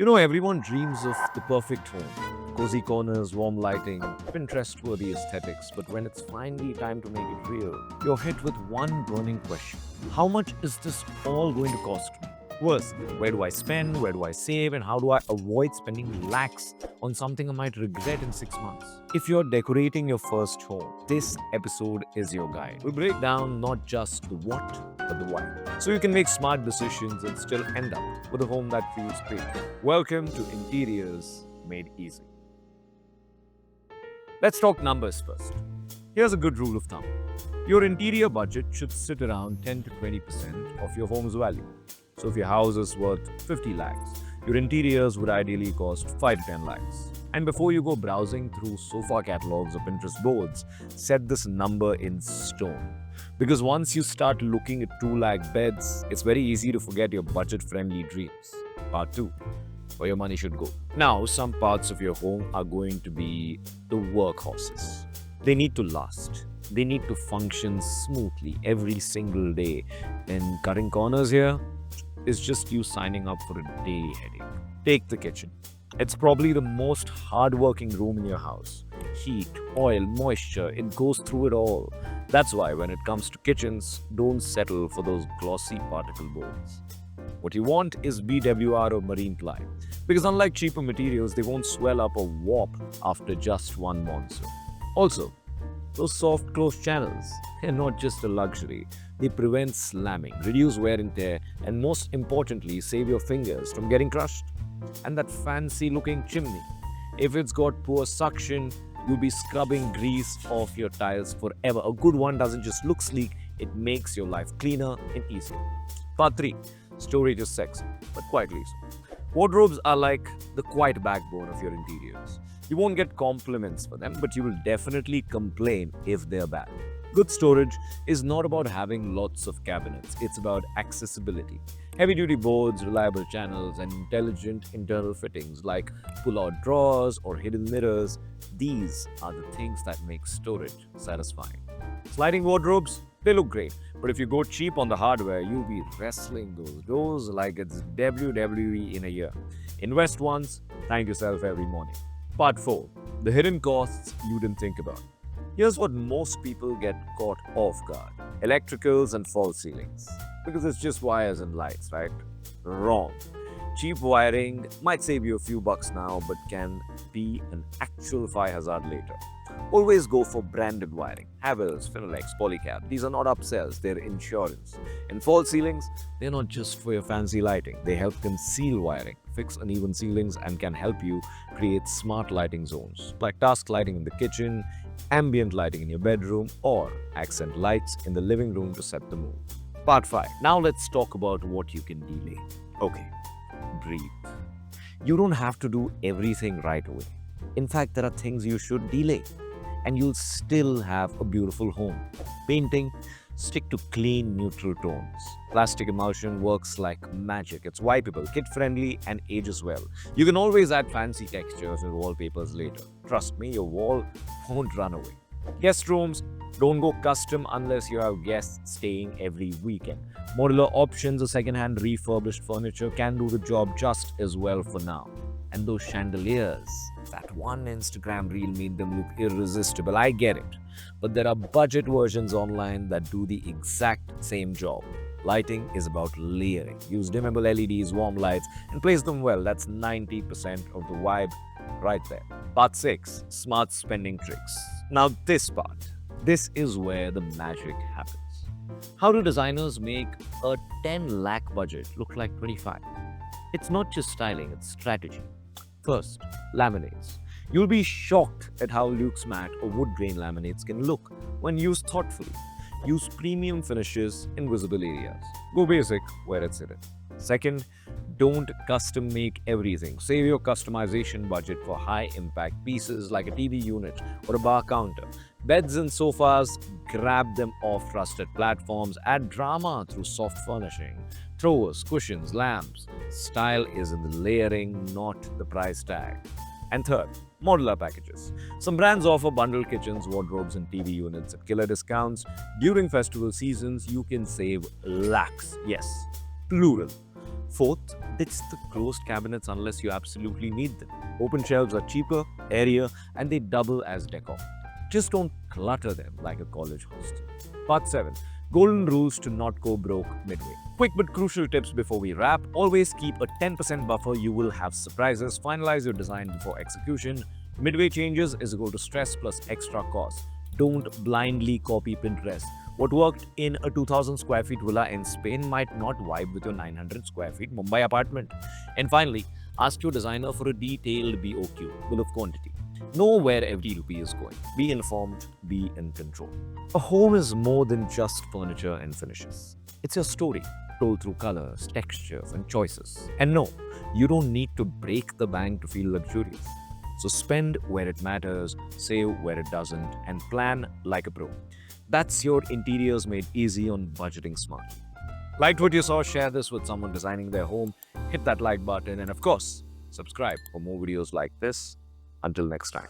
Everyone dreams of the perfect home. Cozy corners, warm lighting, Pinterest-worthy aesthetics. But when it's finally time to make it real, you're hit with one burning question. How much is this all going to cost me? Worse, where do I spend, where do I save, and how do I avoid spending lakhs on something I might regret in 6 months? If you're decorating your first home, this episode is your guide. We'll break down not just the what, but the why. So you can make smart decisions and still end up with a home that feels great. Welcome to Interiors Made Easy. Let's talk numbers first. Here's a good rule of thumb. Your interior budget should sit around 10 to 20% of your home's value. So if your house is worth 50 lakhs, your interiors would ideally cost 5 to 10 lakhs. And before you go browsing through sofa catalogs or Pinterest boards, set this number in stone. Because once you start looking at 2 lakh beds, it's very easy to forget your budget-friendly dreams. Part 2. Where your money should go. Now, some parts of your home are going to be the workhorses. They need to last. They need to function smoothly every single day. And cutting corners here is just you signing up for a daily headache. Take the kitchen. It's probably the most hard-working room in your house. Heat, oil, moisture, it goes through it all. That's why when it comes to kitchens, don't settle for those glossy particle boards. What you want is BWR or marine ply. Because unlike cheaper materials, they won't swell up or warp after just one monsoon. Also, those soft close channels, they're not just a luxury. They prevent slamming, reduce wear and tear, and most importantly, save your fingers from getting crushed. And that fancy looking chimney, if it's got poor suction, you'll be scrubbing grease off your tiles forever. A good one doesn't just look sleek, it makes your life cleaner and easier. Part 3. Storage is sexy, but quietly so. Wardrobes are like the quiet backbone of your interiors. You won't get compliments for them, but you will definitely complain if they're bad. Good storage is not about having lots of cabinets, it's about accessibility. Heavy-duty boards, reliable channels, and intelligent internal fittings like pull-out drawers or hidden mirrors, these are the things that make storage satisfying. Sliding wardrobes, they look great, but if you go cheap on the hardware, you'll be wrestling those doors like it's WWE in a year. Invest once, thank yourself every morning. Part 4. The hidden costs you didn't think about. Here's what most people get caught off guard. Electricals and false ceilings. Because it's just wires and lights, right? Wrong. Cheap wiring might save you a few bucks now, but can be an actual fire hazard later. Always go for branded wiring. Havells, Finolex, Polycab. These are not upsells, they're insurance. And false ceilings, they're not just for your fancy lighting. They help conceal wiring, fix uneven ceilings, and can help you create smart lighting zones, like task lighting in the kitchen, ambient lighting in your bedroom, or accent lights in the living room to set the mood. Part 5. Now let's talk about what you can delay. Okay, breathe. You don't have to do everything right away. In fact, there are things you should delay, and you'll still have a beautiful home. Painting, stick to clean, neutral tones. Plastic emulsion works like magic. It's wipeable, kid-friendly, and ages well. You can always add fancy textures and wallpapers later. Trust me, your wall won't run away. Guest rooms, don't go custom unless you have guests staying every weekend. Modular options or second-hand refurbished furniture can do the job just as well for now. And those chandeliers, that one Instagram reel made them look irresistible. I get it. But there are budget versions online that do the exact same job. Lighting is about layering. Use dimmable LEDs, warm lights, and place them well. That's 90% of the vibe right there. Part 6. Smart spending tricks. Now this part. This is where the magic happens. How do designers make a 10 lakh budget look like 25? It's not just styling, it's strategy. First, laminates. You'll be shocked at how luxe matte or wood grain laminates can look when used thoughtfully. Use premium finishes in visible areas. Go basic where it's hidden. Second, don't custom make everything. Save your customization budget for high-impact pieces like a TV unit or a bar counter. Beds and sofas, grab them off trusted platforms. Add drama through soft furnishing. Throwers, cushions, lamps. Style is in the layering, not the price tag. And third, modular packages. Some brands offer bundled kitchens, wardrobes, and TV units at killer discounts. During festival seasons, you can save lakhs. Yes, plural. Fourth, ditch the closed cabinets unless you absolutely need them. Open shelves are cheaper, airier, and they double as decor. Just don't clutter them like a college hostel. Part 7. Golden rules to not go broke midway. Quick but crucial tips before we wrap. Always keep a 10% buffer. You will have surprises. Finalize your design before execution. Midway changes is equal to stress plus extra cost. Don't blindly copy Pinterest. What worked in a 2000 square feet villa in Spain might not vibe with your 900 square feet Mumbai apartment. And finally, ask your designer for a detailed BOQ, bill of quantity. Know where every rupee is going. Be informed, be in control. A home is more than just furniture and finishes. It's your story, told through colors, textures, and choices. And no, you don't need to break the bank to feel luxurious. So spend where it matters, save where it doesn't, and plan like a pro. That's your interiors made easy on budgeting smart. Liked what you saw? Share this with someone designing their home. Hit that like button and of course, subscribe for more videos like this. Until next time.